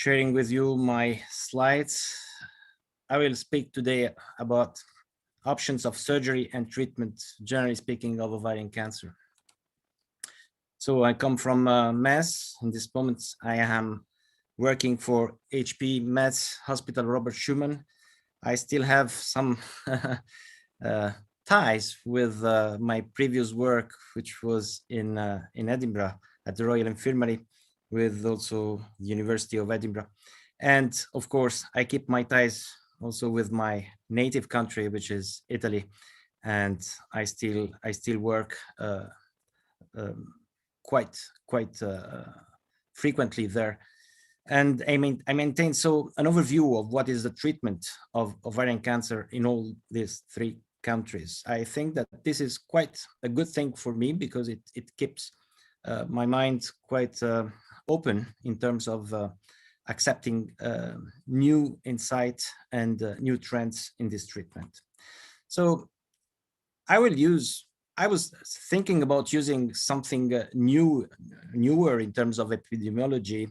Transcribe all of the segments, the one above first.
sharing with you my slides. I will speak today about options of surgery and treatment, generally speaking, of ovarian cancer. So I come from Mass. In this moment, I am working for HP Mass Hospital Robert Schumann. I still have some ties with my previous work, which was in Edinburgh at the Royal Infirmary, with also the University of Edinburgh. And of course, I keep my ties also with my native country, which is Italy. And I still work quite frequently there. And I maintain so an overview of what is the treatment of ovarian cancer in all these three countries. I think that this is quite a good thing for me because it keeps my mind quite open in terms of accepting new insight and new trends in this treatment. So I was thinking about using something newer in terms of epidemiology.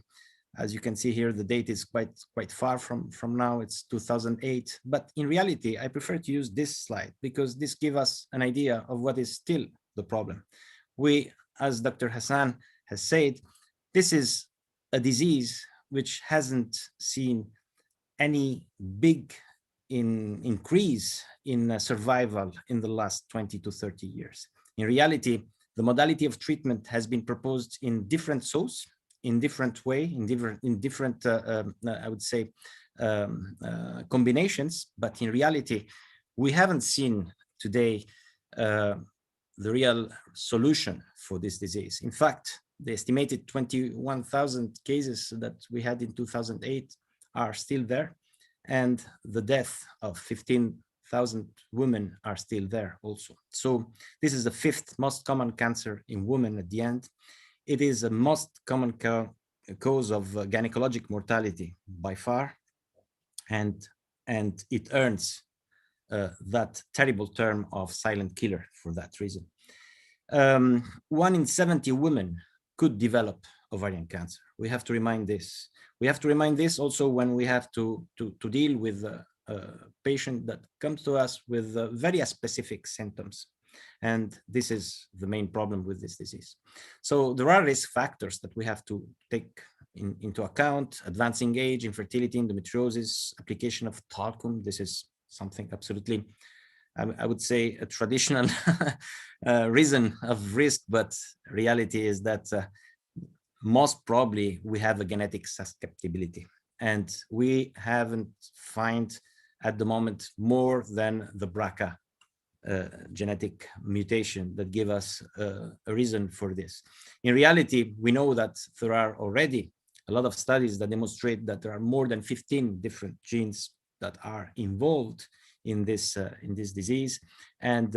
As you can see here, the date is quite far from now. It's 2008. But in reality, I prefer to use this slide because this gives us an idea of what is still the problem. We, as Dr. Hassan has said, this is a disease which hasn't seen any big increase in survival in the last 20 to 30 years. In reality, the modality of treatment has been proposed in different sources, in different way, in different I would say, combinations. But in reality, we haven't seen today the real solution for this disease. In fact, the estimated 21,000 cases that we had in 2008 are still there, and the death of 15,000 women are still there also. So this is the fifth most common cancer in women at the end. It is the most common cause of gynecologic mortality by far, and it earns that terrible term of silent killer for that reason. 1 in 70 women could develop ovarian cancer. We have to remind this. We have to remind this also when we have to deal with a patient that comes to us with very specific symptoms. And this is the main problem with this disease. So there are risk factors that we have to take into account: advancing age, infertility, endometriosis, application of talcum. This is something absolutely, I would say, a traditional reason of risk, but reality is that most probably we have a genetic susceptibility, and we haven't find at the moment more than the BRCA genetic mutation that give us a reason for this. In reality, we know that there are already a lot of studies that demonstrate that there are more than 15 different genes that are involved in this disease, and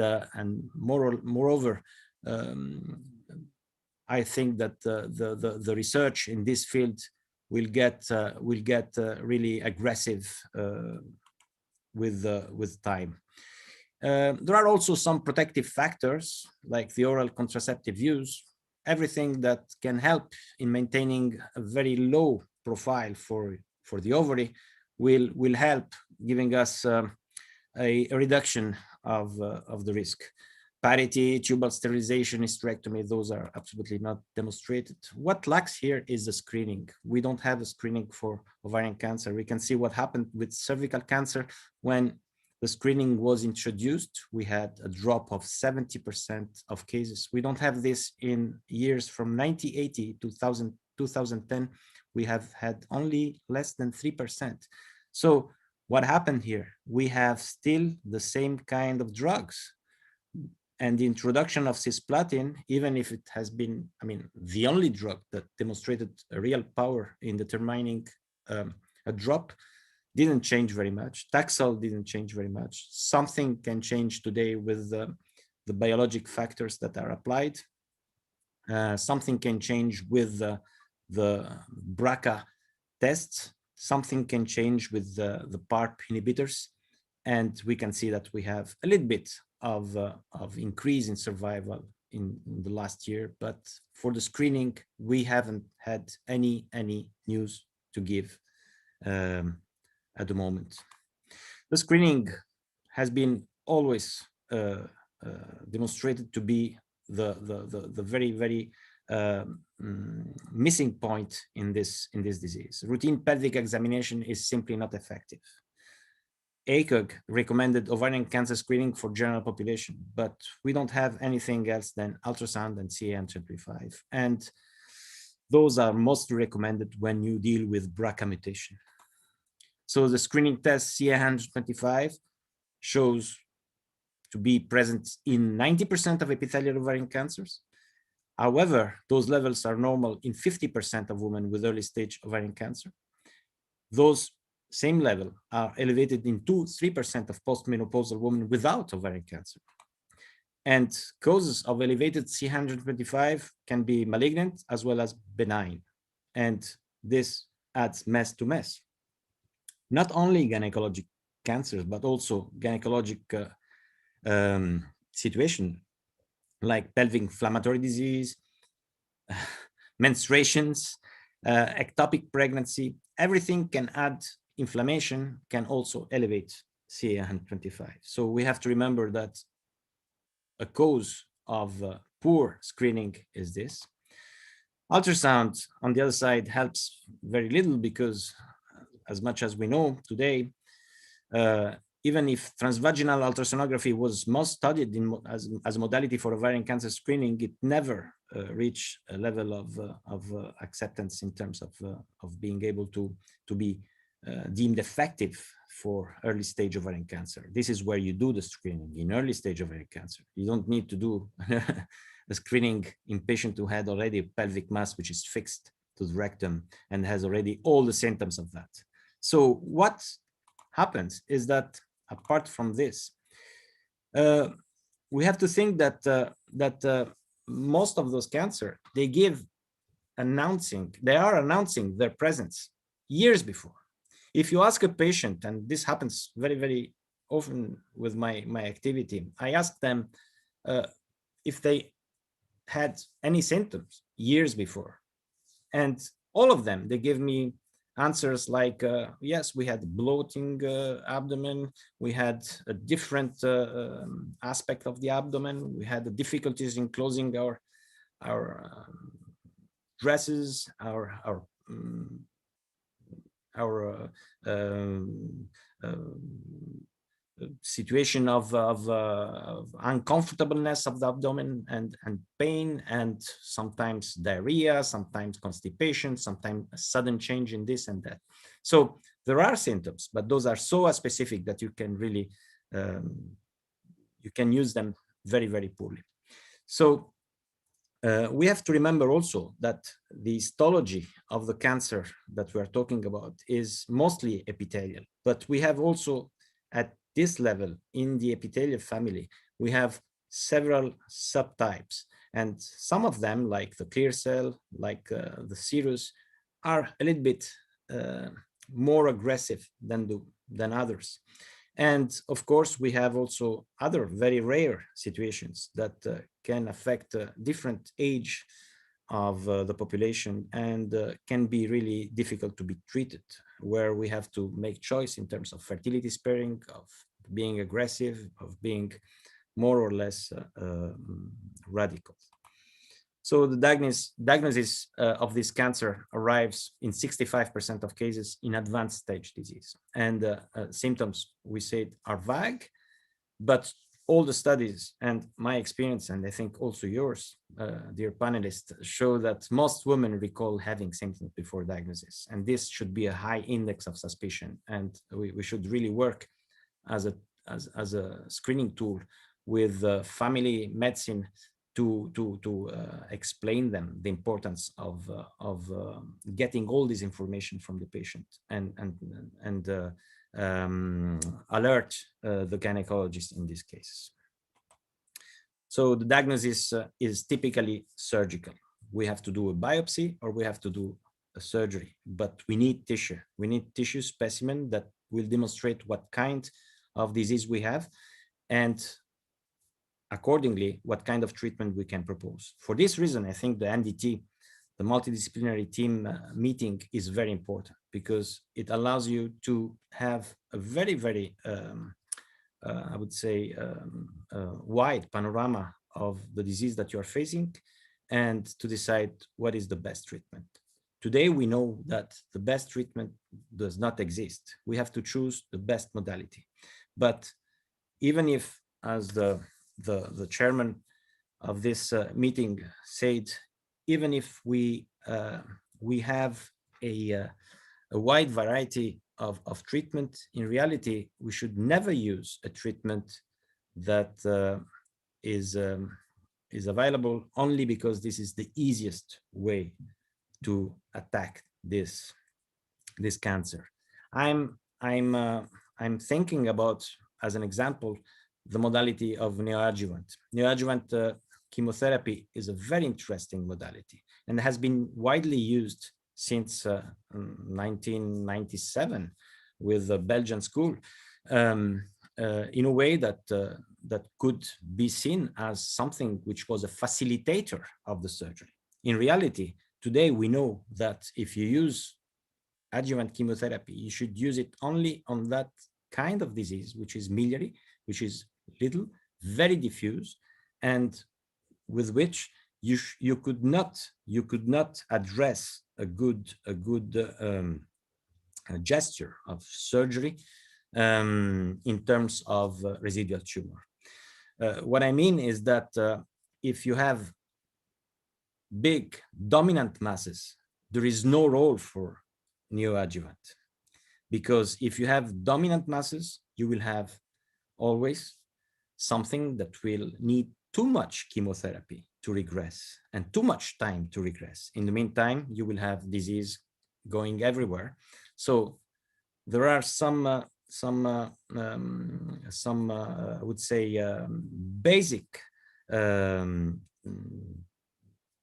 moreover, I think that the research in this field will get really aggressive with time. There are also some protective factors like the oral contraceptive use, everything that can help in maintaining a very low profile for the ovary will help giving us a reduction of the risk. Parity, tubal sterilization, hysterectomy, those are absolutely not demonstrated. What lacks here is the screening. We don't have a screening for ovarian cancer. We can see what happened with cervical cancer. When the screening was introduced, we had a drop of 70% of cases. We don't have this in years from 1980 to 2010. We have had only less than 3%. So what happened here? We have still the same kind of drugs. And the introduction of cisplatin, even if it has been, the only drug that demonstrated a real power in determining a drop, didn't change very much. Taxol didn't change very much. Something can change today with the biologic factors that are applied. Something can change with the BRCA tests. Something can change with the PARP inhibitors. And we can see that we have a little bit of increase in survival in the last year. But for the screening, we haven't had any news to give at the moment. The screening has been always demonstrated to be the very missing point in this disease. Routine pelvic examination is simply not effective. ACOG recommended ovarian cancer screening for general population, but we don't have anything else than ultrasound and CA125. And those are mostly recommended when you deal with BRCA mutation. So the screening test CA125 shows to be present in 90% of epithelial ovarian cancers. However, those levels are normal in 50% of women with early stage ovarian cancer. Those same level are elevated in 2-3% of postmenopausal women without ovarian cancer. And causes of elevated CA125 can be malignant as well as benign. And this adds mess to mess. Not only gynecologic cancers, but also gynecologic situation like pelvic inflammatory disease, menstruations, ectopic pregnancy, everything can add inflammation, can also elevate CA125. So we have to remember that a cause of poor screening is this. Ultrasound, on the other side, helps very little because, as much as we know today, even if transvaginal ultrasonography was most studied as a modality for ovarian cancer screening, it never reached a level of acceptance in terms of being able to be deemed effective for early stage ovarian cancer. This is where you do the screening in early stage ovarian cancer. You don't need to do a screening in patient who had already a pelvic mass which is fixed to the rectum and has already all the symptoms of that. So what happens is that apart from this, we have to think that most of those cancer, they are announcing their presence years before. If you ask a patient, and this happens very often with my activity, I ask them if they had any symptoms years before, and all of them, they give me answers like, yes, we had bloating abdomen, we had a different aspect of the abdomen, we had the difficulties in closing our dresses, our situation of uncomfortableness of the abdomen and pain, and sometimes diarrhea, sometimes constipation, sometimes a sudden change in this and that. So there are symptoms, but those are so specific that you can really, you can use them very poorly. So we have to remember also that the histology of the cancer that we are talking about is mostly epithelial, but we have also at this level in the epithelial family, we have several subtypes, and some of them, like the clear cell, like the serous, are a little bit more aggressive than others. And of course, we have also other very rare situations that can affect different age of the population and can be really difficult to be treated, where we have to make choice in terms of fertility sparing, of being aggressive, of being more or less radical. So the diagnosis of this cancer arrives in 65% of cases in advanced stage disease. And symptoms, we said, are vague, but all the studies and my experience, and I think also yours, dear panelists, show that most women recall having symptoms before diagnosis. And this should be a high index of suspicion. And we should really work as a screening tool with family medicine to explain them the importance of getting all this information from the patient and alert the gynecologist in these cases. So the diagnosis is typically surgical. We have to do a biopsy or we have to do a surgery, but we need tissue. We need tissue specimen that will demonstrate what kind of disease we have, and accordingly, what kind of treatment we can propose. For this reason, I think the NDT the multidisciplinary team meeting is very important, because it allows you to have a very, very, I would say, wide panorama of the disease that you are facing, and to decide what is the best treatment. Today, we know that the best treatment does not exist. We have to choose the best modality. But even if, as the chairman of this meeting said, even if we have a wide variety of treatment, in reality, we should never use a treatment that is available only because this is the easiest way to attack this cancer. I'm thinking about, as an example, the modality of neoadjuvant. Neoadjuvant chemotherapy is a very interesting modality and has been widely used since 1997 with the Belgian school, in a way that that could be seen as something which was a facilitator of the surgery. In reality, today we know that if you use adjuvant chemotherapy, you should use it only on that kind of disease, which is miliary, which is little, very diffuse, and with which you could not address a good gesture of surgery in terms of residual tumor. What I mean is that if you have big dominant masses, there is no role for neoadjuvant, because if you have dominant masses, you will have always something that will need too much chemotherapy to regress and too much time to regress. In the meantime, you will have disease going everywhere. So there are some I would say basic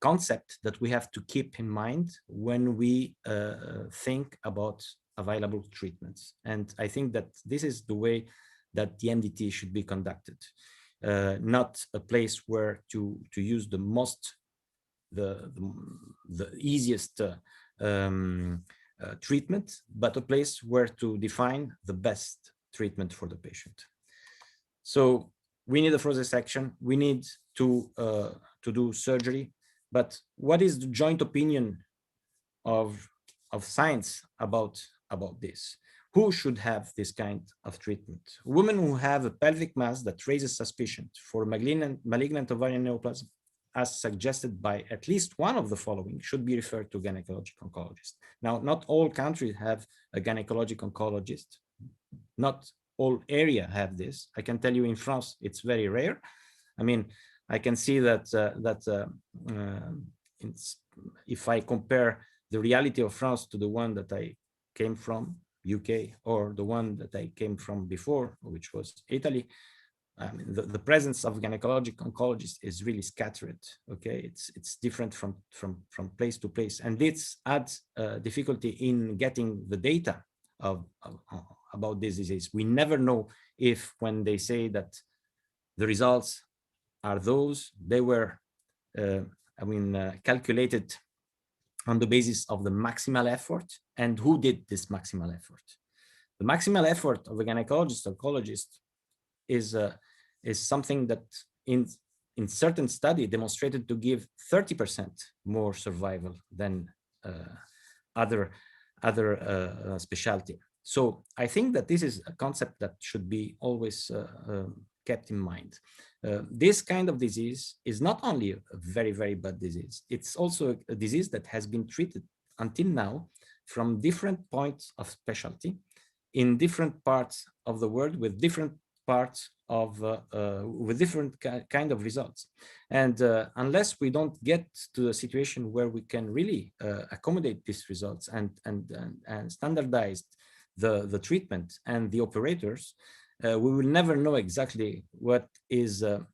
concept that we have to keep in mind when we think about available treatments. And I think that this is the way that the MDT should be conducted. Not a place where to use the easiest treatment, but a place where to define the best treatment for the patient. So we need a frozen section. We need to do surgery. But what is the joint opinion of science about this? Who should have this kind of treatment? Women who have a pelvic mass that raises suspicion for malignant ovarian neoplasm, as suggested by at least one of the following, should be referred to gynecologic oncologist. Now, not all countries have a gynecologic oncologist. Not all areas have this. I can tell you in France, it's very rare. I mean, I can see that if I compare the reality of France to the one that I came from, UK, or the one that I came from before, which was Italy, I mean, the presence of gynecologic oncologists is really scattered. Okay, it's different from place to place, and this adds difficulty in getting the data about this disease. We never know if, when they say that the results are those, they were calculated on the basis of the maximal effort, and who did this maximal effort. The maximal effort of a gynecologist oncologist is something that in certain study demonstrated to give 30% more survival than other specialty. So I think that this is a concept that should be always kept in mind. This kind of disease is not only a very, very bad disease, it's also a disease that has been treated until now from different points of specialty in different parts of the world with different parts of with different kind of results. And unless we don't get to a situation where we can really accommodate these results and standardize the treatment and the operators, we will never know exactly what is the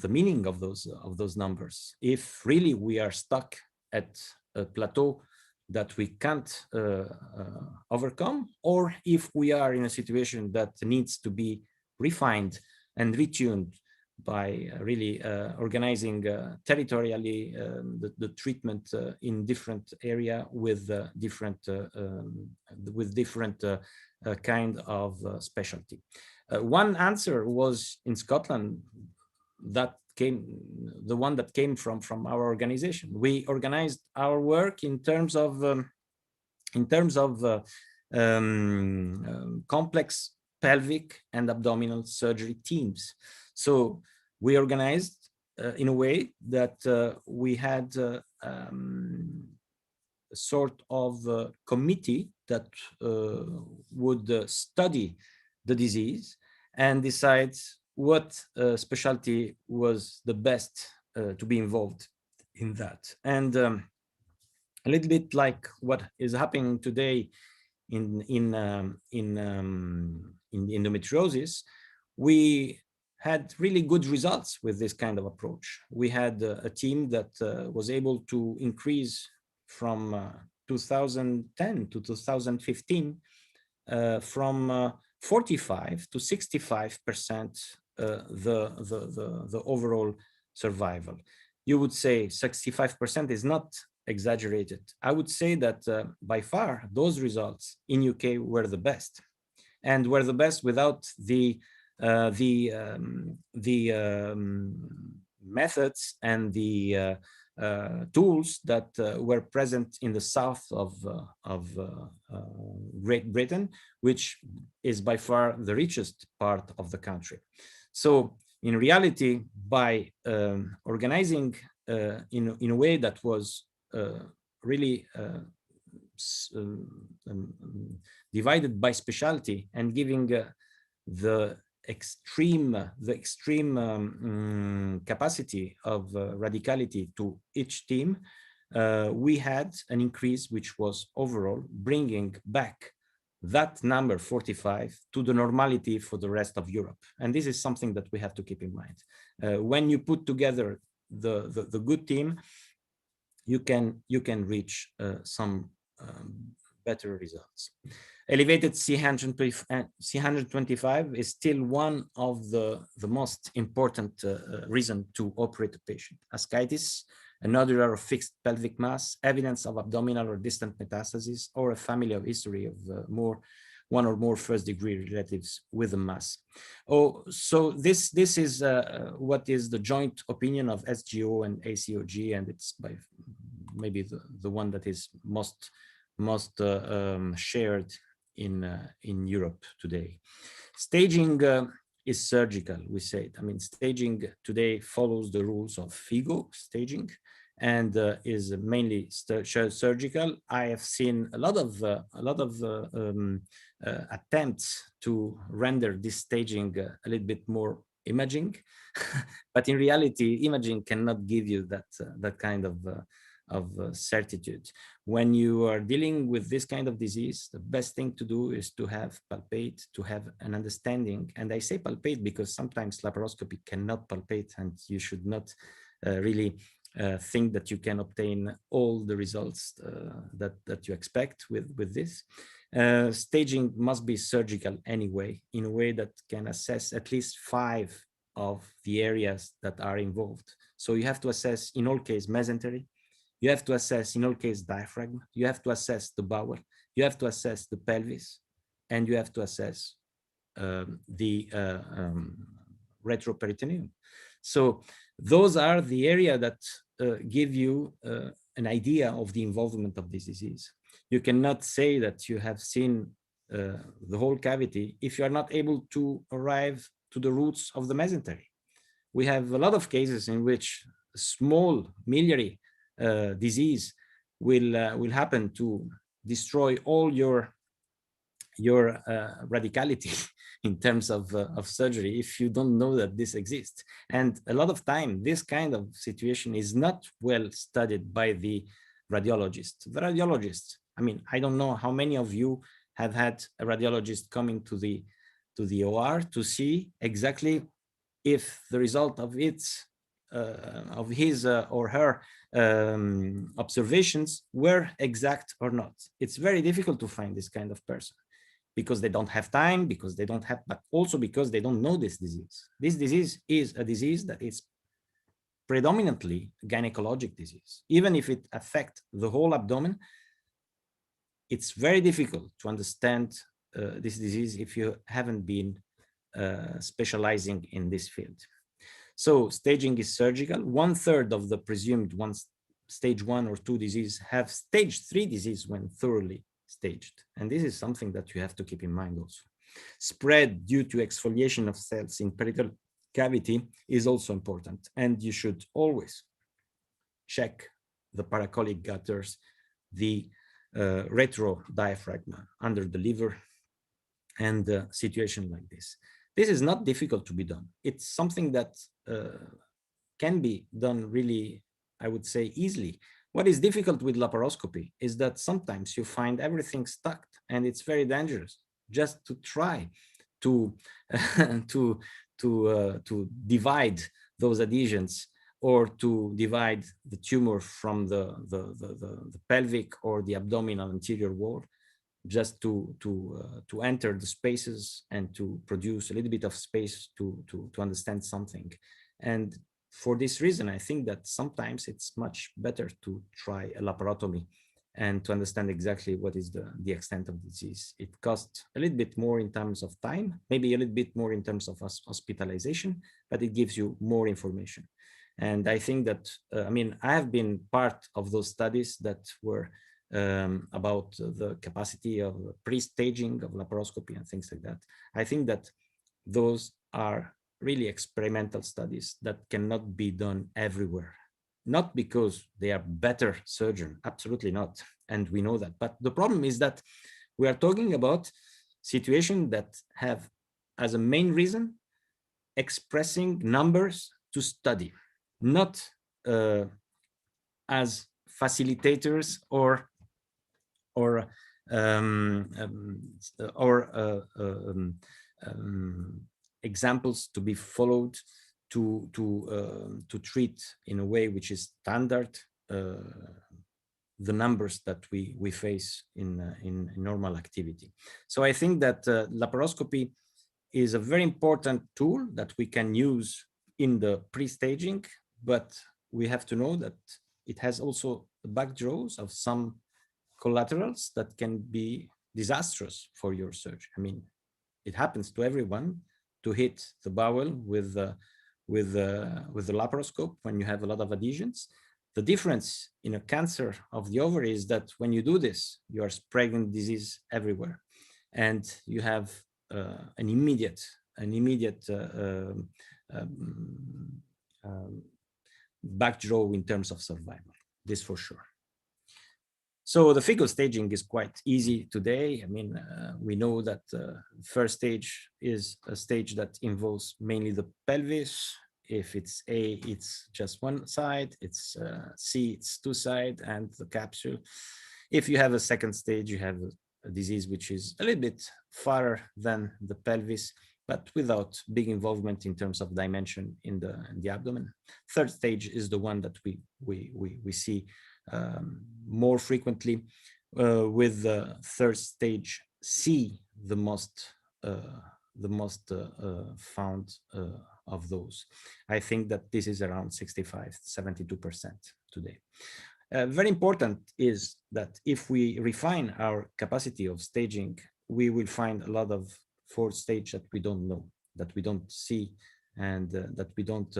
meaning of those numbers. If really we are stuck at a plateau that we can't overcome, or if we are in a situation that needs to be refined and retuned really organizing territorially the treatment in different area with different kind of specialty. One answer was in Scotland, that came the one that came from our organization. We organized our work in terms of complex pelvic and abdominal surgery teams. So we organized in a way that we had a sort of committee that would study the disease and decide what specialty was the best to be involved in that. And a little bit like what is happening today in endometriosis, we had really good results with this kind of approach. We had a team that was able to increase from 2010 to 2015 from 45 to 65% the overall survival. You would say 65% is not exaggerated. I would say that by far those results in UK were the best, and were the best without the methods and the tools that were present in the south of Great Britain, which is by far the richest part of the country. So in reality, by organizing in a way that was really divided by specialty and giving the extreme capacity of radicality to each team, we had an increase which was overall bringing back that number 45 to the normality for the rest of Europe. And this is something that we have to keep in mind. When you put together the good team, you can reach some better results. Elevated C125 is still one of the most important reason to operate a patient. Ascites, a nodular fixed pelvic mass, evidence of abdominal or distant metastasis, or a family of history of one or more first-degree relatives with a mass. Oh, so this is what is the joint opinion of SGO and ACOG, and it's by maybe the one that is most shared in Europe today. Staging is surgical, we said. I mean, staging today follows the rules of FIGO staging and is mainly surgical. I have seen a lot of attempts to render this staging a little bit more imaging, but in reality, imaging cannot give you that kind of certitude. When you are dealing with this kind of disease, the best thing to do is to have palpate, to have an understanding. And I say palpate because sometimes laparoscopy cannot palpate, and you should not really think that you can obtain all the results that you expect with this. Staging must be surgical anyway, in a way that can assess at least 5 of the areas that are involved. So you have to assess, in all cases, mesentery. You have to assess, in all cases, diaphragm. You have to assess the bowel. You have to assess the pelvis, and you have to assess the retroperitoneum. So those are the area that give you an idea of the involvement of this disease. You cannot say that you have seen the whole cavity if you are not able to arrive to the roots of the mesentery. We have a lot of cases in which small miliary disease will happen to destroy all your radicality in terms of surgery if you don't know that this exists. And a lot of time, this kind of situation is not well studied by the radiologist. The radiologist, I mean, I don't know how many of you have had a radiologist coming to the OR to see exactly if the result of its of his or her observations were exact or not. It's very difficult to find this kind of person. because they don't have time, because they don't have, but also because they don't know this disease. This disease is a disease that is predominantly gynecologic disease. Even if it affects the whole abdomen, it's very difficult to understand this disease if you haven't been specializing in this field. So staging is surgical. 1/3 of the presumed stage 1 or 2 disease have stage 3 disease when thoroughly staged. And this is something that you have to keep in mind also. Spread due to exfoliation of cells in peritoneal cavity is also important. And you should always check the paracolic gutters, the retro diaphragm under the liver, and a situation like this. This is not difficult to be done. It's something that can be done really, I would say, easily. What is difficult with laparoscopy is that sometimes you find everything stuck, and it's very dangerous just to try to to divide those adhesions, or to divide the tumor from the pelvic or the abdominal anterior wall, just to enter the spaces and to produce a little bit of space to understand something. And for this reason, I think that sometimes it's much better to try a laparotomy and to understand exactly what is the extent of the disease. It costs a little bit more in terms of time, maybe a little bit more in terms of hospitalization, but it gives you more information. And I think that, I mean, I have been part of those studies that were about the capacity of pre-staging of laparoscopy and things like that. I think that those are really experimental studies that cannot be done everywhere. Not because they are better surgeon, absolutely not. And we know that. But the problem is that we are talking about situations that have as a main reason expressing numbers to study, not as facilitators or examples to be followed to treat in a way which is standard the numbers that we face in normal activity. So I think that laparoscopy is a very important tool that we can use in the pre-staging, but we have to know that it has also the backdraws of some collaterals that can be disastrous for your surgery. I mean, it happens to everyone to hit the bowel with the laparoscope when you have a lot of adhesions. The difference in a cancer of the ovary is that when you do this, you are spreading disease everywhere, and you have an immediate backdraw in terms of survival. This for sure. So the fecal staging is quite easy today. I mean, we know that first stage is a stage that involves mainly the pelvis. If it's A, it's just one side. It's C, it's two sides, and the capsule. If you have a second stage, you have a disease which is a little bit farther than the pelvis, but without big involvement in terms of dimension in the abdomen. Third stage is the one that we see more frequently, with the third stage C the most found of those. I think that this is around 65-72% today. Very important is that if we refine our capacity of staging, we will find a lot of fourth stage that we don't know, that we don't see, and that we don't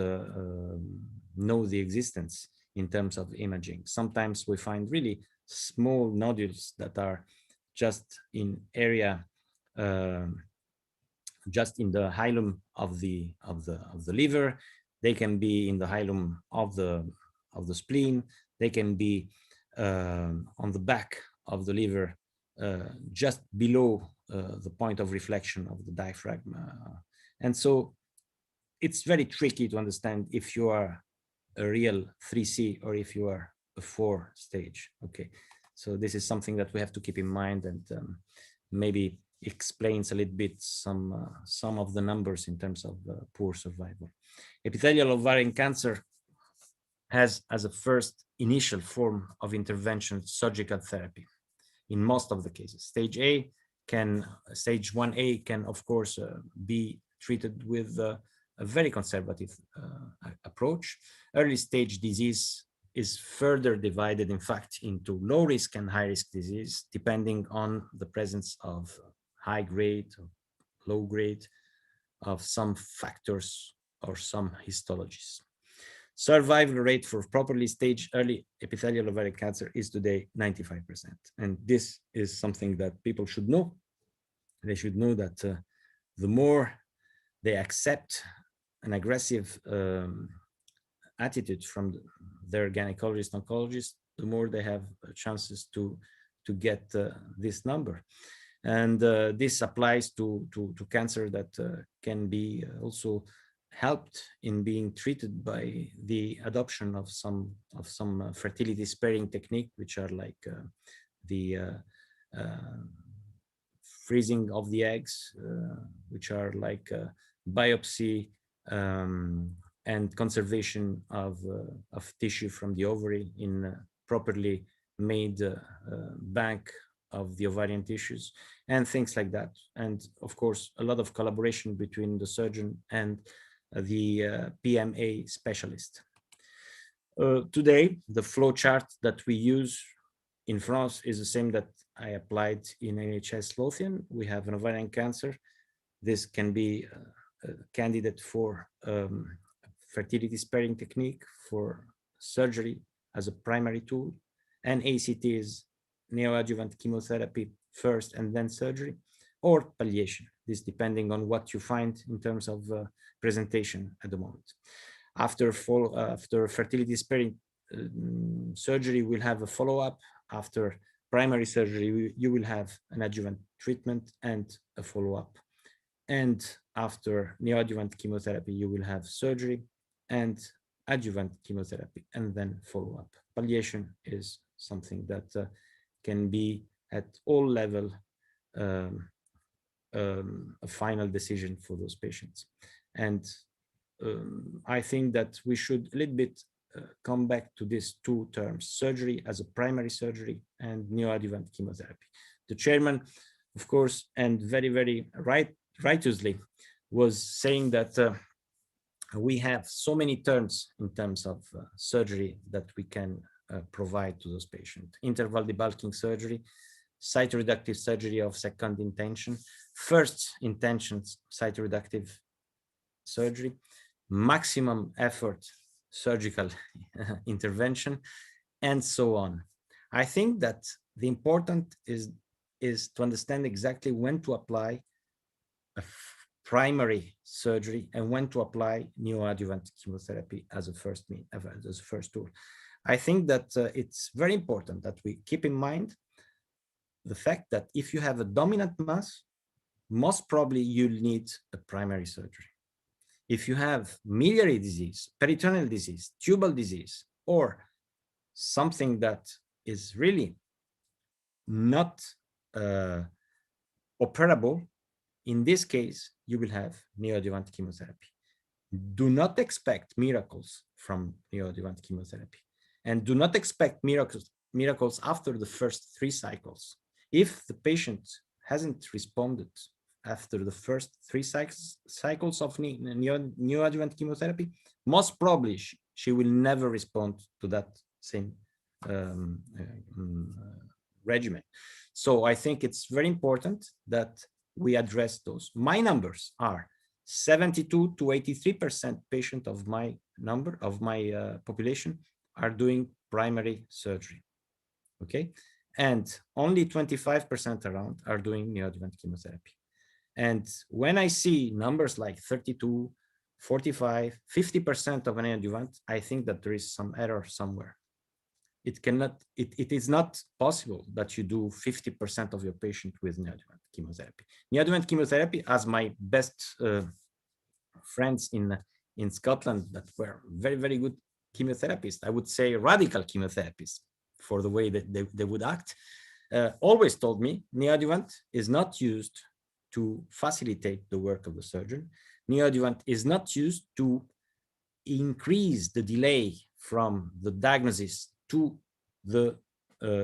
know the existence in terms of imaging. Sometimes we find really small nodules that are just in area, just in the hilum of the liver. They can be in the hilum of the spleen. They can be on the back of the liver, just below the point of reflection of the diaphragm. And so it's very tricky to understand if you are a real 3C or if you are a 4 stage. Okay, so this is something that we have to keep in mind, and maybe explains a little bit some of the numbers in terms of poor survival. Epithelial ovarian cancer has as a first initial form of intervention surgical therapy in most of the cases. Stage A stage 1A can, of course, be treated with a very conservative approach. Early stage disease is further divided, in fact, into low risk and high risk disease, depending on the presence of high grade, or low grade, of some factors or some histologies. Survival rate for properly staged early epithelial ovarian cancer is today 95%. And this is something that people should know. They should know that the more they accept an aggressive attitude from their gynecologist, oncologist, the more they have chances to get this number. And this applies to cancer that can be also helped in being treated by the adoption of some fertility sparing technique, which are like the freezing of the eggs, which are like biopsy and conservation of tissue from the ovary in properly made bank of the ovarian tissues and things like that. And of course, a lot of collaboration between the surgeon and the PMA specialist. Today, the flow chart that we use in France is the same that I applied in NHS Lothian. We have an ovarian cancer. This can be a candidate for fertility sparing technique, for surgery as a primary tool, and ACT is neoadjuvant chemotherapy first and then surgery, or palliation, this depending on what you find in terms of presentation at the moment. After fertility sparing surgery, we'll have a follow-up. After primary surgery, you will have an adjuvant treatment and a follow-up. And after neoadjuvant chemotherapy, you will have surgery and adjuvant chemotherapy and then follow-up. Palliation is something that can be at all level a final decision for those patients. And I think that we should a little bit come back to these two terms, surgery as a primary surgery and neoadjuvant chemotherapy. The chairman, of course, and very, very righteously, was saying that we have so many terms in terms of surgery that we can provide to those patients. Interval debulking surgery, cytoreductive surgery of second intention, first intention cytoreductive surgery, maximum effort surgical intervention, and so on. I think that the important is to understand exactly when to apply a primary surgery and when to apply neoadjuvant chemotherapy as a first tool. I think that it's very important that we keep in mind the fact that if you have a dominant mass, most probably you'll need a primary surgery. If you have miliary disease, peritoneal disease, tubal disease, or something that is really not operable, in this case, you will have neoadjuvant chemotherapy. Do not expect miracles from neoadjuvant chemotherapy, and do not expect miracles after the first 3 cycles. If the patient hasn't responded after the first 3 cycles of neoadjuvant chemotherapy, most probably she will never respond to that same regimen. So I think it's very important that we address those. My numbers are 72 to 83% patient of my population are doing primary surgery, okay? And only 25% around are doing neoadjuvant chemotherapy. And when I see numbers like 32, 45, 50% of an adjuvant, I think that there is some error somewhere. It is not possible that you do 50% of your patient with neoadjuvant chemotherapy. Neoadjuvant chemotherapy, as my best friends in Scotland that were very, very good chemotherapists, I would say radical chemotherapists for the way that they would act, always told me neoadjuvant is not used to facilitate the work of the surgeon. Neoadjuvant is not used to increase the delay from the diagnosis to the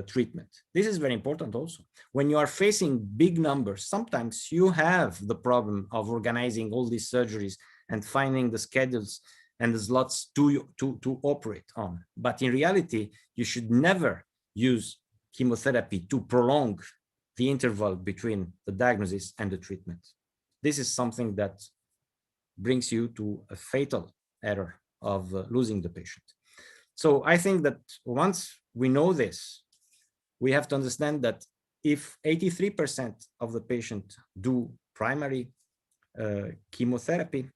treatment. This is very important also. When you are facing big numbers, sometimes you have the problem of organizing all these surgeries and finding the schedules and the slots to operate on. But in reality, you should never use chemotherapy to prolong the interval between the diagnosis and the treatment. This is something that brings you to a fatal error of losing the patient. So I think that once we know this, we have to understand that if 83% of the patient do primary chemotherapy,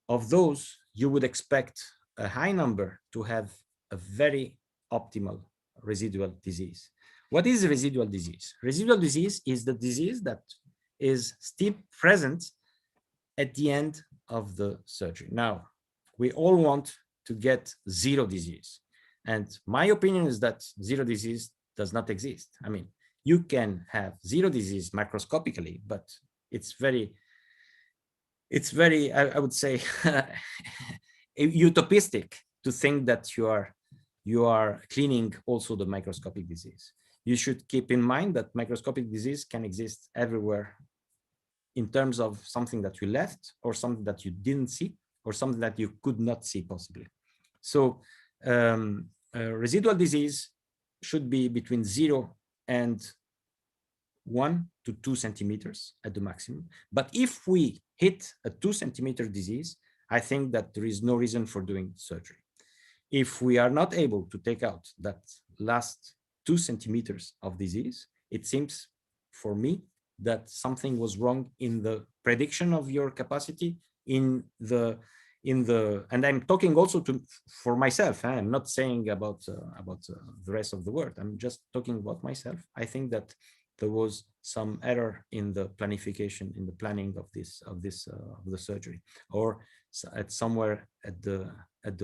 of those, you would expect a high number to have a very optimal residual disease. What is residual disease? Residual disease is the disease that is still present at the end of the surgery. Now, we all want to get zero disease. And my opinion is that zero disease does not exist. I mean, you can have zero disease macroscopically, but it's very, I would say, utopistic to think that you are cleaning also the microscopic disease. You should keep in mind that microscopic disease can exist everywhere in terms of something that you left or something that you didn't see or something that you could not see possibly. So residual disease should be between 0 and 1 to 2 centimeters at the maximum. But if we hit a 2 centimeter disease, I think that there is no reason for doing surgery. If we are not able to take out that last 2 centimeters of disease, it seems for me that something was wrong in the prediction of your capacity and I'm talking also for myself. I'm not saying about the rest of the world. I'm just talking about myself. I think that there was some error in the planification, in the planning of the surgery, or somewhere at the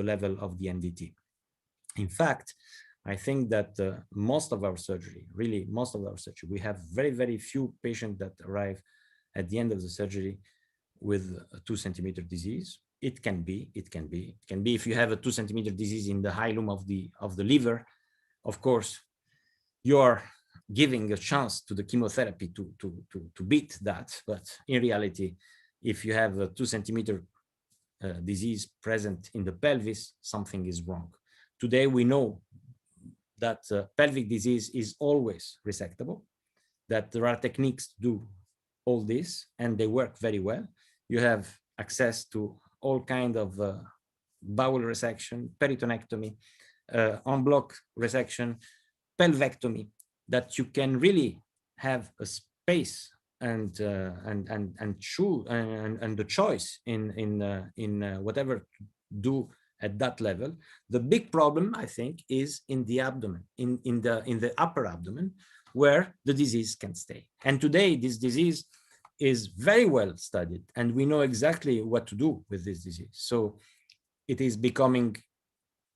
level of the NDT. In fact, I think that most of our surgery, we have very, very few patients that arrive at the end of the surgery with a 2 centimeter disease. It can be if you have a 2 centimeter disease in the hilum of the liver, of course, you are giving a chance to the chemotherapy to beat that. But in reality, if you have a 2 centimeter disease present in the pelvis, something is wrong. Today, we know that pelvic disease is always resectable, that there are techniques to do all this, and they work very well. You have access to all kinds of bowel resection, peritonectomy, en bloc resection, pelvectomy, that you can really have a space and the choice in whatever to do at that level. The big problem, I think, is in the abdomen, in the upper abdomen, where the disease can stay. And today, this disease is very well studied, and we know exactly what to do with this disease. So it is becoming,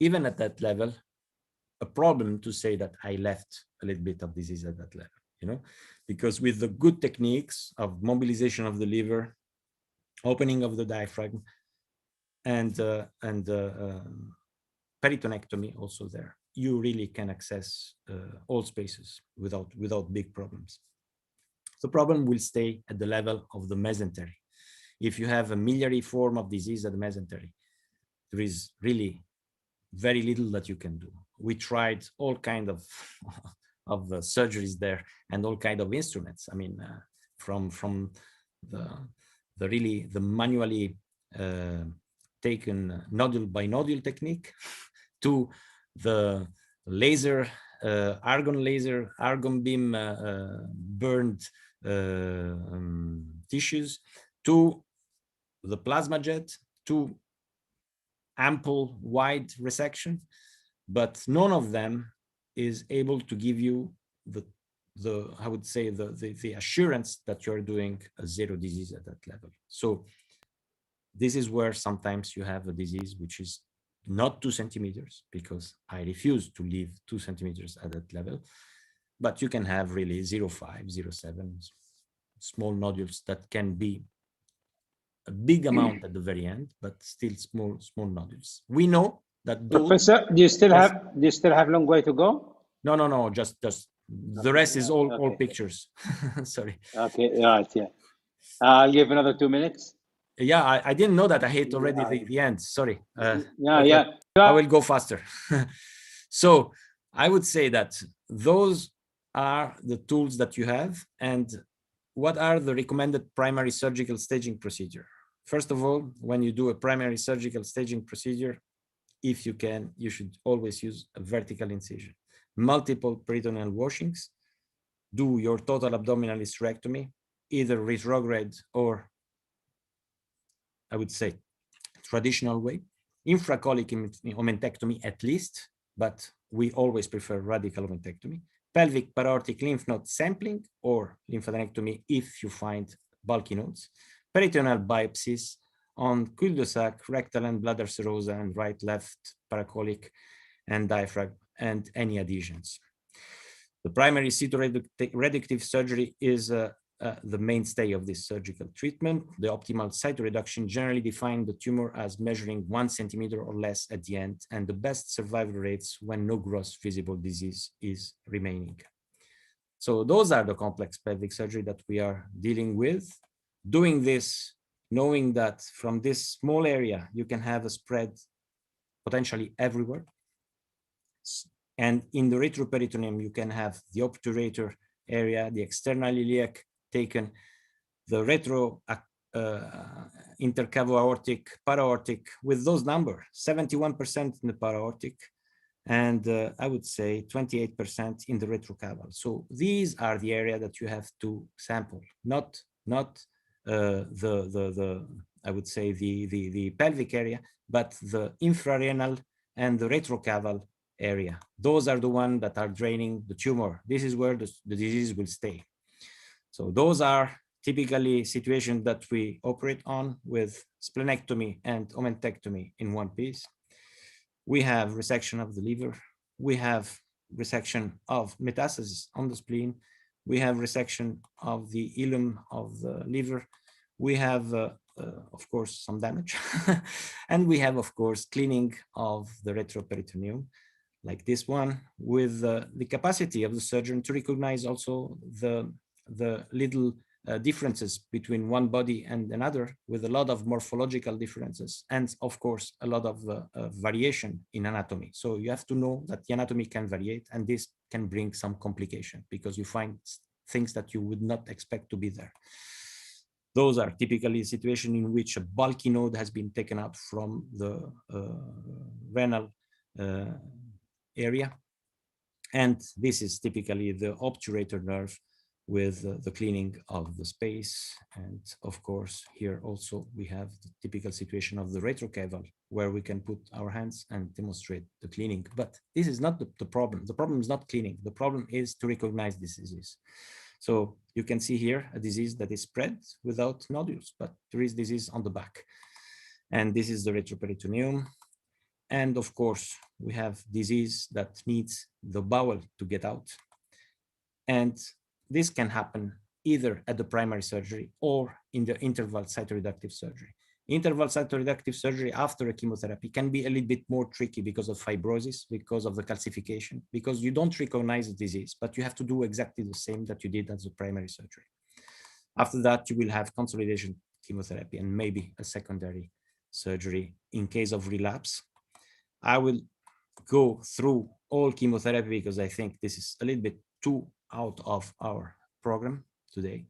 even at that level, a problem to say that I left a little bit of disease at that level, because with the good techniques of mobilization of the liver, opening of the diaphragm, and peritonectomy also there, you really can access all spaces without big problems. The problem will stay at the level of the mesentery. If you have a miliary form of disease at the mesentery, there is really very little that you can do. We tried all kinds of surgeries there and all kinds of instruments. I mean, from the manually taken nodule by nodule technique to the laser, argon beam burned tissues, to the plasma jet, to ample wide resection, but none of them is able to give you the I would say the assurance that you're doing a zero disease at that level. So this is where sometimes you have a disease which is not 2 centimeters, because I refuse to leave 2 centimeters at that level, but you can have really 0.5, 0.7 small nodules that can be a big amount at the very end, but still small nodules. We know that those— Professor, do you still have long way to go? No. Just the rest is all pictures. Sorry. Okay. Right. Yeah. I'll give another 2 minutes. Yeah, I didn't know that. I hit already the end. Sorry. Yeah. I will go faster. So I would say that those are the tools that you have. And what are the recommended primary surgical staging procedure? First of all, when you do a primary surgical staging procedure, if you can, you should always use a vertical incision. Multiple peritoneal washings. Do your total abdominal hysterectomy, either retrograde or, I would say, traditional way. Infracolic omentectomy at least, but we always prefer radical omentectomy. Pelvic paraortic lymph node sampling or lymphadenectomy if you find bulky nodes. Peritoneal biopsies on cul-de-sac, rectal and bladder serosa, and right, left, paracolic, and diaphragm, and any adhesions. The primary cytoreductive surgery is the mainstay of this surgical treatment. The optimal cytoreduction generally define the tumor as measuring 1 centimeter or less at the end, and the best survival rates when no gross visible disease is remaining. So those are the complex pelvic surgery that we are dealing with. Doing this, knowing that from this small area, you can have a spread potentially everywhere. And in the retroperitoneum, you can have the obturator area, the external iliac taken, the retro intercavo-aortic, para-aortic, with those numbers, 71% in the para-aortic, and I would say 28% in the retrocaval. So these are the area that you have to sample, not I would say the pelvic area, but the infrarenal and the retrocaval area. Those are the ones that are draining the tumor. This is where the disease will stay. So those are typically situations that we operate on with splenectomy and omentectomy in one piece. We have resection of the liver. We have resection of metastasis on the spleen. We have resection of the ileum of the liver. We have, of course, some damage. And we have, of course, cleaning of the retroperitoneum, like this one, with the capacity of the surgeon to recognize also the little differences between one body and another, with a lot of morphological differences, and of course a lot of variation in anatomy. So you have to know that the anatomy can vary, and this can bring some complication because you find things that you would not expect to be there. Those are typically situations in which a bulky node has been taken out from the renal area, and this is typically the obturator nerve with the cleaning of the space. And of course, here also we have the typical situation of the retrocaval, where we can put our hands and demonstrate the cleaning. But this is not the problem. The problem is not cleaning. The problem is to recognize this disease. So you can see here a disease that is spread without nodules, but there is disease on the back. And this is the retroperitoneum. And of course, we have disease that needs the bowel to get out. And this can happen either at the primary surgery or in the interval cytoreductive surgery. Interval cytoreductive surgery after a chemotherapy can be a little bit more tricky because of fibrosis, because of the calcification, because you don't recognize the disease, but you have to do exactly the same that you did as the primary surgery. After that, you will have consolidation chemotherapy and maybe a secondary surgery in case of relapse. I will go through all chemotherapy because I think this is a little bit too out of our program today.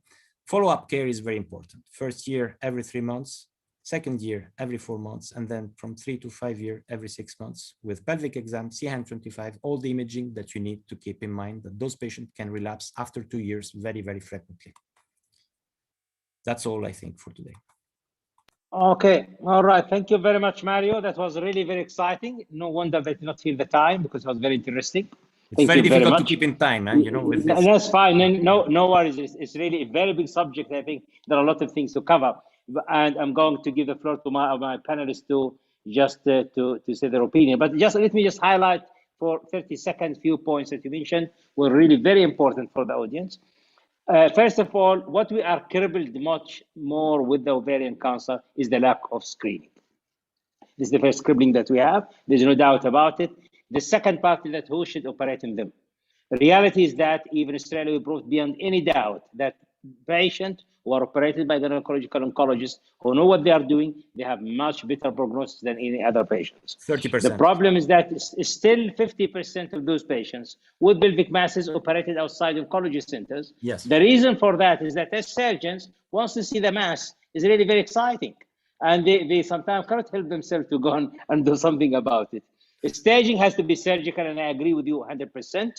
Follow-up care is very important. First year, every 3 months. Second year, every 4 months. And then from 3 to 5 years, every 6 months with pelvic exam, CH25, all the imaging that you need to keep in mind that those patients can relapse after 2 years very, very frequently. That's all I think for today. Okay, all right. Thank you very much, Mario. That was really very exciting. No wonder they did not feel the time because it was very interesting. It's very difficult to keep in time, you know, with this. That's fine. No worries. It's really a very big subject. I think there are a lot of things to cover. And I'm going to give the floor to my panelists to just to say their opinion. But just let me just highlight for 30 seconds few points that you mentioned were really very important for the audience. First of all, what we are crippled much more with the ovarian cancer is the lack of screening. This is the first crippling that we have. There's no doubt about it. The second part is that who should operate in them. Reality is that even Australia, we proved beyond any doubt that patients who are operated by gynecological oncologists who know what they are doing, they have much better prognosis than any other patients. 30%. The problem is that still 50% of those patients with pelvic masses operated outside oncology centers. Yes. The reason for that is that as surgeons, once they see the mass, is really very exciting. And they sometimes cannot help themselves to go on and do something about it. Staging has to be surgical, and I agree with you 100%.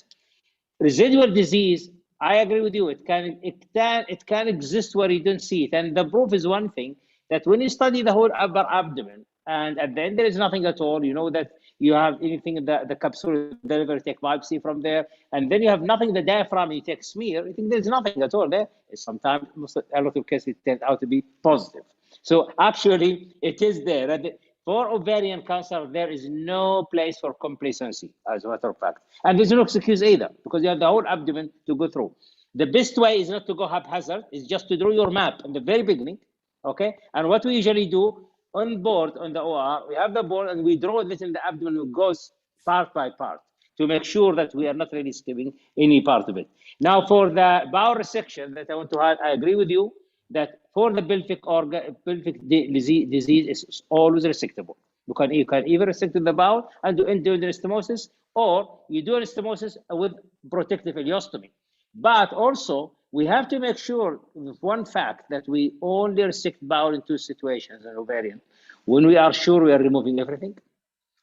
Residual disease, I agree with you. It can exist where you don't see it, and the proof is one thing, that when you study the whole upper abdomen, and at the end there is nothing at all, you know that you have anything in the capsule delivery, take biopsy from there, and then you have nothing in the diaphragm, you take smear, you think there's nothing at all there. Sometimes, a lot of cases, it turns out to be positive. So actually, it is there. And for ovarian cancer, there is no place for complacency, as a matter of fact. And there's no excuse either, because you have the whole abdomen to go through. The best way is not to go haphazard, is just to draw your map in the very beginning, okay? And what we usually do on board, on the OR, we have the board and we draw this in the abdomen, it goes part by part to make sure that we are not really skipping any part of it. Now, for the bowel resection that I want to add, I agree with you that for the pelvic disease is always resectable. You can either resect the bowel and do anastomosis, or you do anastomosis with protective ileostomy. But also, we have to make sure with one fact that we only resect bowel in two situations in ovarian. When we are sure we are removing everything,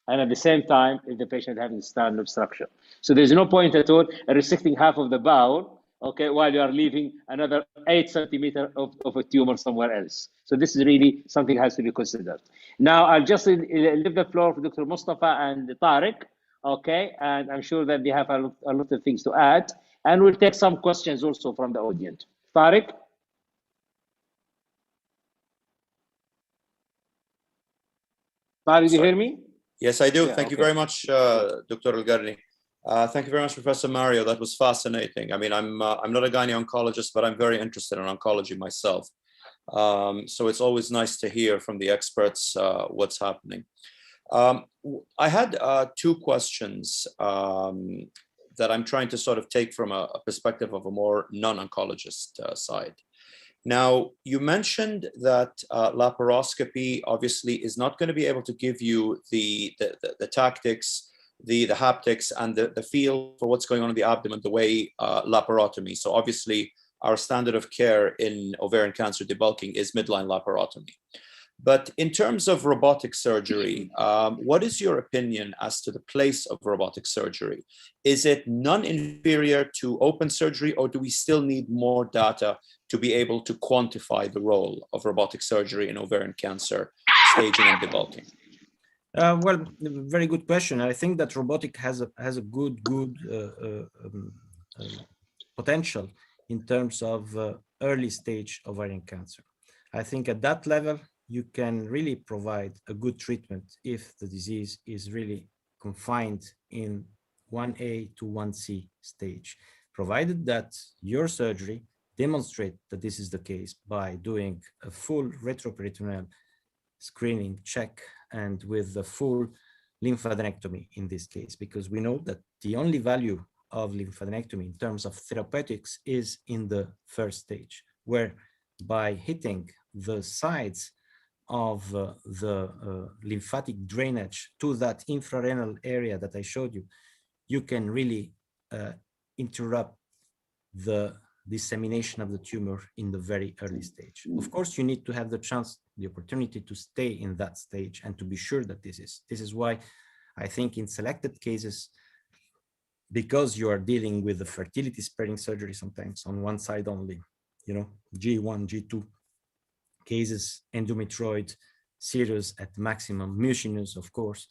and at the same time, if the patient having stand obstruction. So there's no point at all resecting half of the bowel, okay, while you are leaving another 8 centimeters of a tumor somewhere else. So this is really something has to be considered. Now, I'll just leave the floor for Dr. Mustafa and Tariq, okay, and I'm sure that they have a lot of things to add, and we'll take some questions also from the audience. Tariq? Tariq, do you hear me? Yes, I do. Yeah, Thank you okay. very much, Dr. Al-Garni. Thank you very much, Professor Mario. That was fascinating. I mean, I'm not a gyne oncologist, but I'm very interested in oncology myself. So it's always nice to hear from the experts what's happening. I had two questions that I'm trying to sort of take from a perspective of a more non-oncologist side. Now, you mentioned that laparoscopy obviously is not going to be able to give you the tactics, the haptics, and the feel for what's going on in the abdomen the way laparotomy. So obviously, our standard of care in ovarian cancer debulking is midline laparotomy. But in terms of robotic surgery, what is your opinion as to the place of robotic surgery? Is it non-inferior to open surgery, or do we still need more data to be able to quantify the role of robotic surgery in ovarian cancer staging and debulking? Well, very good question. I think that robotic has a good potential in terms of early stage ovarian cancer. I think at that level, you can really provide a good treatment if the disease is really confined in 1A to 1C stage, provided that your surgery demonstrates that this is the case by doing a full retroperitoneal screening check and with the full lymphadenectomy in this case, because we know that the only value of lymphadenectomy in terms of therapeutics is in the first stage, where by hitting the sides of the lymphatic drainage to that infrarenal area that I showed you, you can really interrupt the dissemination of the tumor in the very early stage. Of course, you need to have the chance, the opportunity to stay in that stage and to be sure that this is why I think in selected cases, because you are dealing with the fertility sparing surgery sometimes on one side only, you know, G1, G2 cases, endometrioid, serous at maximum, mucinous, of course,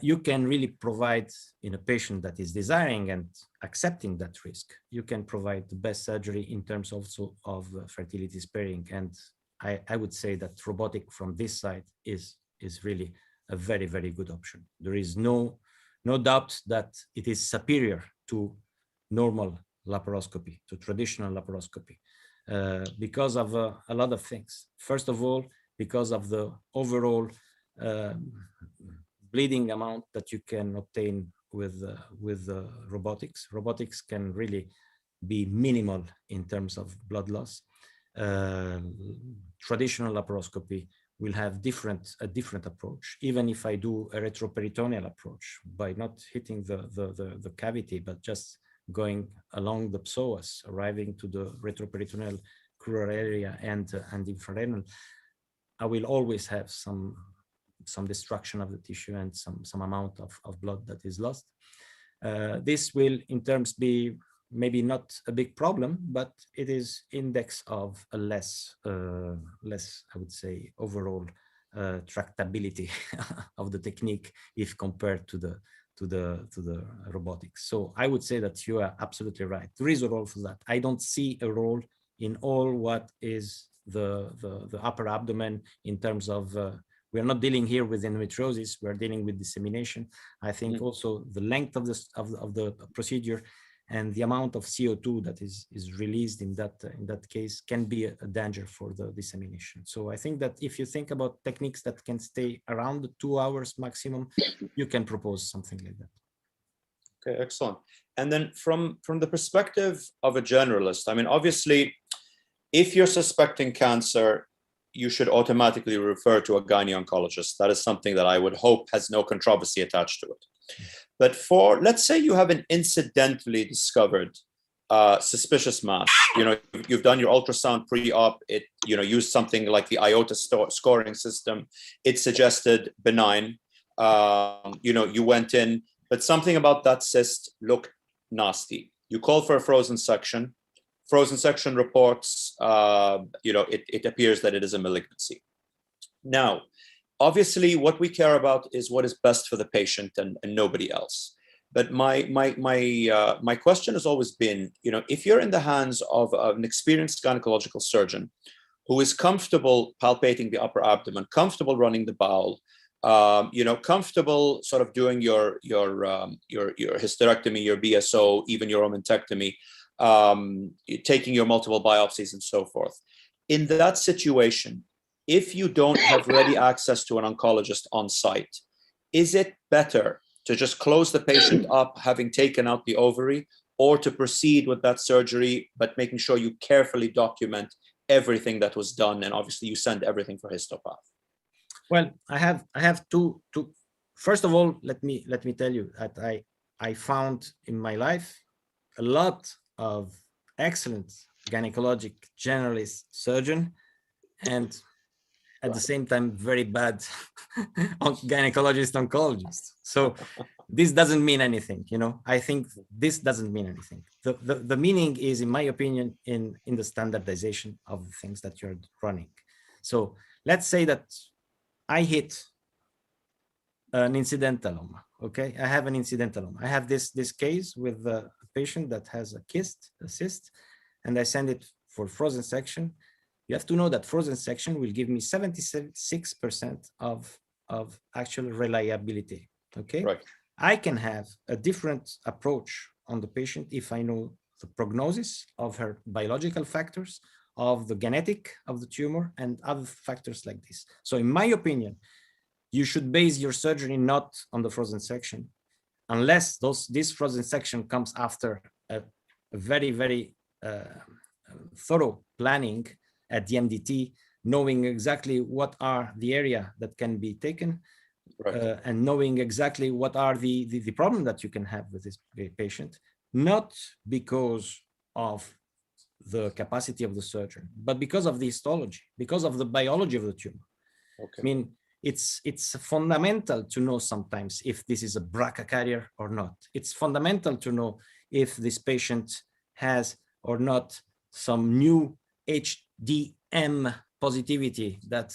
you can really provide in a patient that is desiring and accepting that risk, you can provide the best surgery in terms also of fertility sparing. And I would say that robotic from this side is really a very, very good option. There is no doubt that it is superior to normal laparoscopy, to traditional laparoscopy, because of a lot of things. First of all, because of the overall bleeding amount that you can obtain with robotics. Robotics can really be minimal in terms of blood loss. Traditional laparoscopy will have a different approach. Even if I do a retroperitoneal approach by not hitting the cavity, but just going along the psoas, arriving to the retroperitoneal crural area and infrarenal, I will always have some destruction of the tissue and some amount of blood that is lost. This will in terms be maybe not a big problem, but it is index of a less, I would say, overall tractability of the technique if compared to the robotics. So I would say that you are absolutely right. There is a role for that. I don't see a role in all what is the upper abdomen in terms of we're not dealing here with endometriosis, we're dealing with dissemination. I think also the length of the procedure and the amount of CO2 that is released in that case can be a danger for the dissemination. So I think that if you think about techniques that can stay around the 2 hours maximum, you can propose something like that. Okay, excellent. And then from the perspective of a generalist, I mean, obviously, if you're suspecting cancer, you should automatically refer to a gyne oncologist. That is something that I would hope has no controversy attached to it. But for, let's say you have an incidentally discovered suspicious mass, you've done your ultrasound pre-op, it, used something like the IOTA scoring system, it suggested benign, you went in, but something about that cyst looked nasty. You call for a frozen section. Frozen section reports, it appears that it is a malignancy. Now, obviously, what we care about is what is best for the patient and nobody else. But my question has always been, if you're in the hands of an experienced gynecological surgeon who is comfortable palpating the upper abdomen, comfortable running the bowel, comfortable sort of doing your hysterectomy, your BSO, even your omentectomy, taking your multiple biopsies and so forth. In that situation, if you don't have ready access to an oncologist on site, is it better to just close the patient up, having taken out the ovary, or to proceed with that surgery, but making sure you carefully document everything that was done, and obviously you send everything for histopath? Well, I have two. First of all, let me tell you that I found in my life a lot of excellent gynecologic generalist surgeon, and at the same time very bad gynecologist. So this doesn't mean anything, I think this doesn't mean anything. The meaning is, in my opinion, in the standardization of the things that you're running. So let's say that I hit an incidentaloma. Okay, I have an incidentaloma. I have this case with a patient that has a cyst, and I send it for frozen section. You have to know that frozen section will give me 76% of actual reliability. Okay, right. I can have a different approach on the patient if I know the prognosis of her biological factors, of the genetic of the tumor, and other factors like this. So in my opinion, you should base your surgery not on the frozen section, unless this frozen section comes after a very, very thorough planning at the MDT, knowing exactly what are the area that can be taken, right. And knowing exactly what are the problem that you can have with this patient, not because of the capacity of the surgeon, but because of the histology, because of the biology of the tumor. Okay. I mean, it's fundamental to know sometimes if this is a BRCA carrier or not. It's fundamental to know if this patient has or not some new HDM positivity that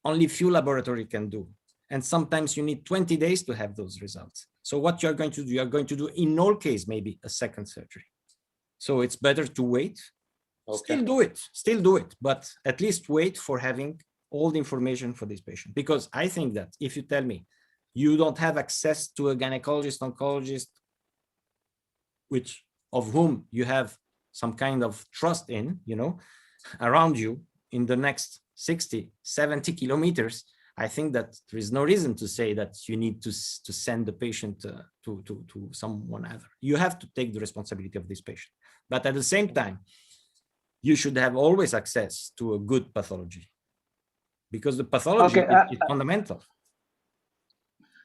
only few laboratory can do. And sometimes you need 20 days to have those results. So what you're going to do, you're going to do in all case, maybe a second surgery. So it's better to wait. Okay. Still do it, but at least wait for having all the information for this patient. Because I think that if you tell me you don't have access to a gynecologist, oncologist, of whom you have some kind of trust in, around you in the next 60, 70 kilometers, I think that there is no reason to say that you need to send the patient to someone other. You have to take the responsibility of this patient. But at the same time, you should have always access to a good pathology, because the pathology is fundamental.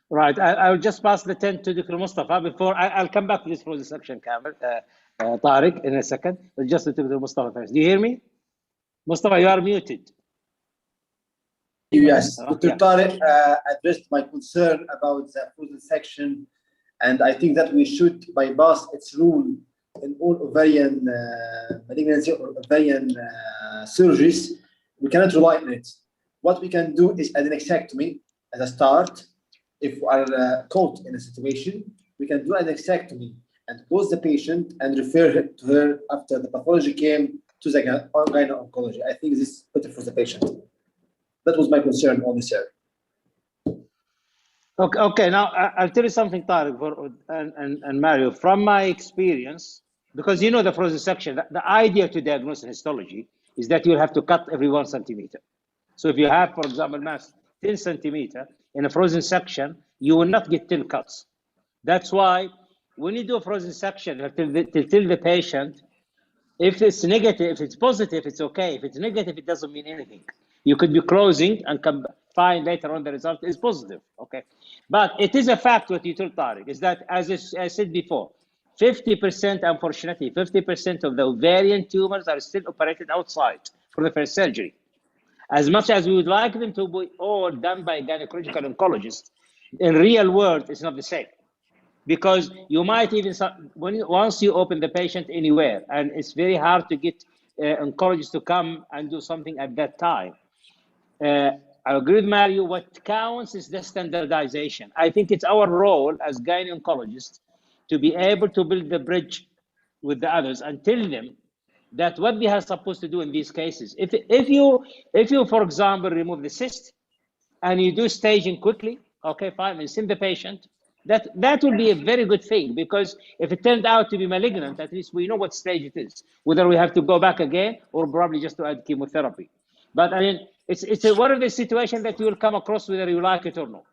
Right. I'll just pass the 10 to Dr. Mustafa before I'll come back to this frozen section, Tariq, in a second. But just to Dr. Mustafa first. Do you hear me? Mustafa, you are muted. Yes, Dr. Tariq addressed my concern about the frozen section, and I think that we should bypass its rule in all ovarian malignancy or ovarian surgeries. We cannot rely on it. What we can do is adenexectomy as a start. If we are caught in a situation, we can do adenexectomy and pause the patient and refer to her after the pathology came to the gyne-oncology. I think this is better for the patient. That was my concern on this area. Okay. Now I'll tell you something, Tariq and Mario, from my experience, because you know the frozen section. The idea to diagnose in histology is that you'll have to cut every 1 centimeter. So if you have, for example, mass 10 centimeter in a frozen section, you will not get 10 cuts. That's why when you do a frozen section, you have to tell the patient, if it's negative, if it's positive, it's okay. If it's negative, it doesn't mean anything. You could be closing and find later on the result is positive, okay? But it is a fact what you told Tariq, is that, as I said before, 50%, unfortunately, 50% of the ovarian tumors are still operated outside for the first surgery. As much as we would like them to be all done by gynecological oncologists, in real world, it's not the same. Because you might even, once you open the patient anywhere, and it's very hard to get oncologists to come and do something at that time. I agree with Mario, what counts is the standardization. I think it's our role as gyne-oncologists to be able to build the bridge with the others and tell them that what they are supposed to do in these cases. If you, for example, remove the cyst and you do staging quickly, okay, fine, and send the patient, that will be a very good thing, because if it turned out to be malignant, at least we know what stage it is, whether we have to go back again or probably just to add chemotherapy. But I mean, it's one of the situations that you will come across whether you like it or not.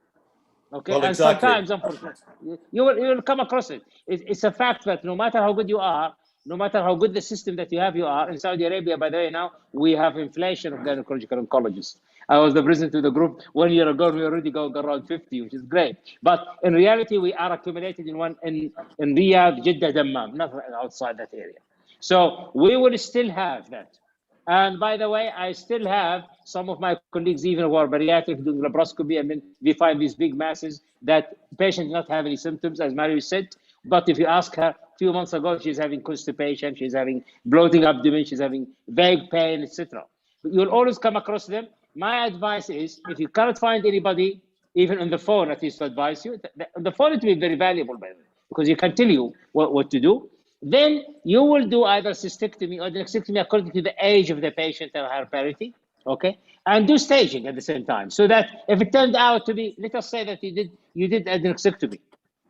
Okay, well, exactly. And sometimes, unfortunately, you will come across it. It's a fact that no matter how good you are, no matter how good the system that you are, in Saudi Arabia, by the way, now we have inflation of gynecological oncologists. I was the president of the group 1 year ago. We already go around 50, which is great. But in reality, we are accumulated in Riyadh, Jeddah, Dammam, not outside that area. So we will still have that. And by the way, I still have some of my colleagues, even who are bariatric, doing laparoscopy, and then we find these big masses that patient not have any symptoms, as Mario said. But if you ask her, a few months ago, she's having constipation, she's having bloating abdomen, she's having vague pain, etc. But you'll always come across them. My advice is, if you cannot find anybody, even on the phone, at least to advise you, the phone will be very valuable, by the way, because you can tell you what to do. Then you will do either cystectomy or adenexectomy according to the age of the patient and her parity, okay? And do staging at the same time, so that if it turned out to be, let us say that you did adenexectomy,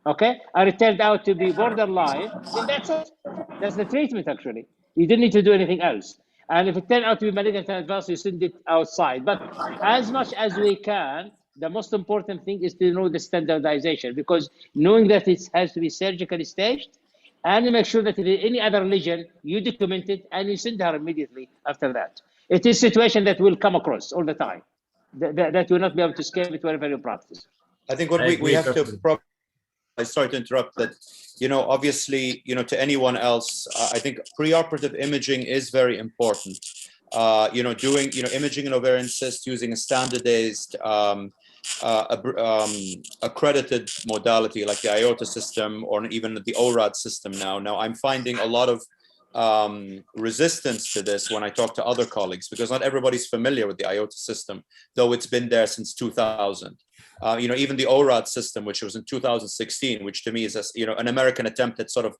okay? And it turned out to be borderline, then that's it. That's the treatment, actually. You didn't need to do anything else. And if it turned out to be malignant and advanced, you send it outside. But as much as we can, the most important thing is to know the standardization, because knowing that it has to be surgically staged, and make sure that if any other lesion, you document it and you send her immediately after that. It is a situation that will come across all the time, that will not be able to scale it wherever you practice. I think what we have to probably, sorry to interrupt, that, obviously, to anyone else, I think preoperative imaging is very important. Doing, imaging an ovarian cyst using a standardized, accredited modality like the IOTA system or even the ORAD system now. Now I'm finding a lot of resistance to this when I talk to other colleagues, because not everybody's familiar with the IOTA system, though it's been there since 2000. Even the ORAD system, which was in 2016, which to me is an American attempt at sort of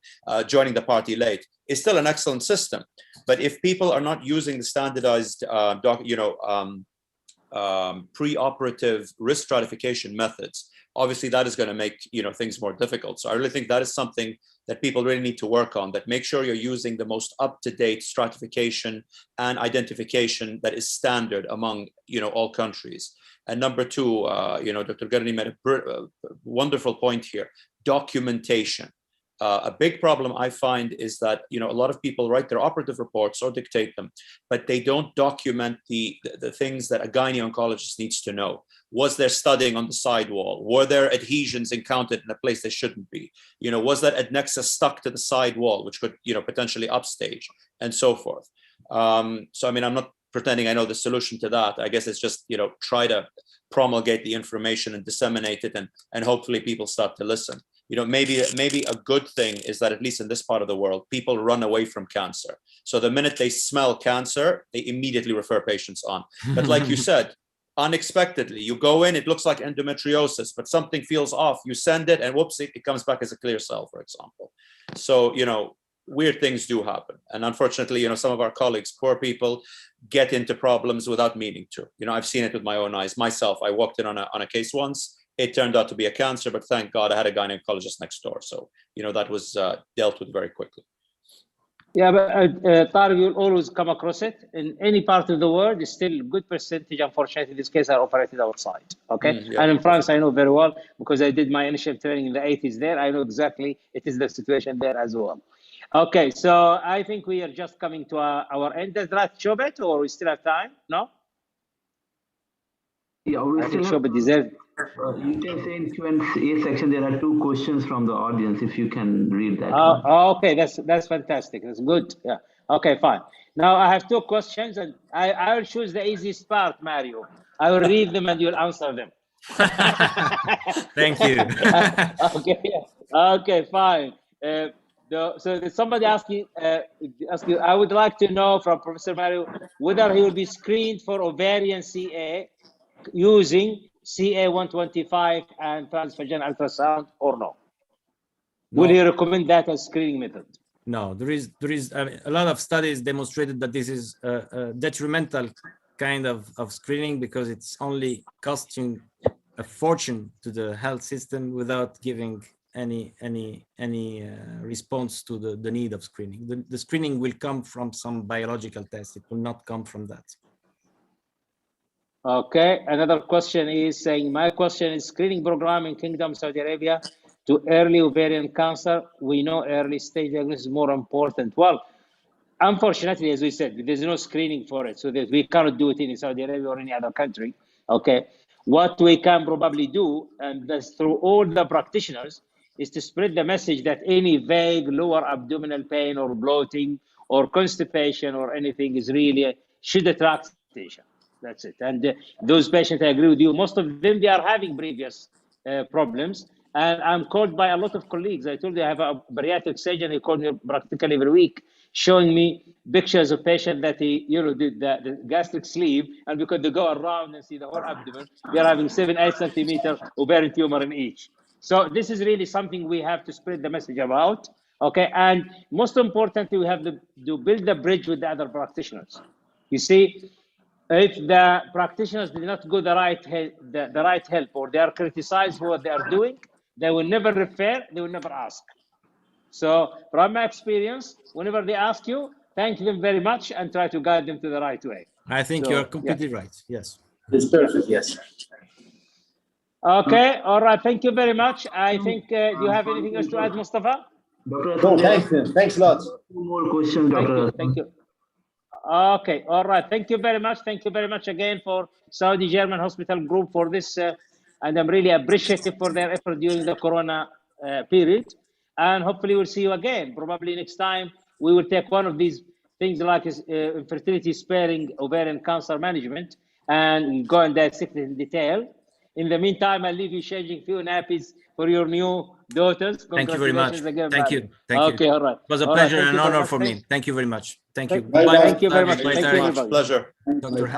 joining the party late, is still an excellent system. But if people are not using the standardized preoperative risk stratification methods, obviously that is going to make things more difficult. So I really think that is something that people really need to work on, that make sure you're using the most up-to-date stratification and identification that is standard among all countries. And number two, Dr. Garni made a wonderful point here, documentation. A big problem I find is that, a lot of people write their operative reports or dictate them, but they don't document the things that a gyne oncologist needs to know. Was there studying on the sidewall? Were there adhesions encountered in a place they shouldn't be? Was that adnexa stuck to the side wall, which could, potentially upstage, and so forth. So, I'm not pretending I know the solution to that. I guess it's just, try to promulgate the information and disseminate it, and hopefully people start to listen. Maybe a good thing is that, at least in this part of the world, people run away from cancer. So the minute they smell cancer, they immediately refer patients on. But like you said, unexpectedly, you go in, it looks like endometriosis, but something feels off. You send it, and whoops, it comes back as a clear cell, for example. So, weird things do happen. And unfortunately, some of our colleagues, poor people, get into problems without meaning to. I've seen it with my own eyes. Myself, I walked in on a case once. It turned out to be a cancer, but thank God I had a gynecologist next door. So, that was dealt with very quickly. Yeah, but Tariq, you'll always come across it. In any part of the world, it's still a good percentage, unfortunately, in this case, are operated outside. Okay. Yeah, and in France, I know very well, because I did my initial training in the 80s there. I know exactly it is the situation there as well. Okay, so I think we are just coming to our end. Does that show it, or we still have time? No? Yeah, we still have, you can say in Q&A section there are 2 questions from the audience, if you can read that. Okay, that's fantastic. That's good. Yeah. Okay, fine. Now I have 2 questions, and I will choose the easiest part, Mario. I will read them and you'll answer them. Thank you. Okay, fine. So somebody asked you, I would like to know from Professor Mario whether he will be screened for ovarian CA using CA-125 and transvaginal ultrasound or no? Will he recommend that as screening method? No, there is a lot of studies demonstrated that this is a detrimental kind of screening, because it's only costing a fortune to the health system without giving any response to the need of screening. The screening will come from some biological test. It will not come from that. Okay, another question is saying, my question is screening program in Kingdom Saudi Arabia to early ovarian cancer. We know early stage diagnosis is more important. Well, unfortunately, as we said, there's no screening for it, so that we cannot do it in Saudi Arabia or any other country. Okay, what we can probably do, and that's through all the practitioners, is to spread the message that any vague lower abdominal pain or bloating or constipation or anything is really should attract attention. That's it. And those patients, I agree with you, most of them, they are having previous problems. And I'm called by a lot of colleagues. I told you I have a bariatric surgeon. He called me practically every week, showing me pictures of patients that he, did the gastric sleeve. And because they go around and see the whole abdomen, they're having 7-8 centimeter ovarian tumor in each. So this is really something we have to spread the message about. Okay. And most importantly, we have to build the bridge with the other practitioners. You see, if the practitioners did not go the right help, or they are criticized for what they are doing, they will never refer, they will never ask. So from my experience, whenever they ask you, thank them very much and try to guide them to the right way. I think you're completely right. Yes. It's perfect. Yes. Okay. All right. Thank you very much. I think, do you have anything else to add, Mustafa? No, thanks. Thanks a lot. 2 more questions, Dr. Thank you. Okay, all right. Thank you very much. Thank you very much again for Saudi German Hospital Group for this, and I'm really appreciative for their effort during the Corona period. And hopefully we'll see you again. Probably next time we will take one of these things like fertility sparing ovarian cancer management and go and dissect it in detail. In the meantime, I'll leave you changing few nappies for your new daughters. Thank you very much. Again, Thank you. Okay, all right. It was a pleasure and an honor for me. Thank you very much. Thank you. Thank you very much. Thank you very much. Pleasure. Dr.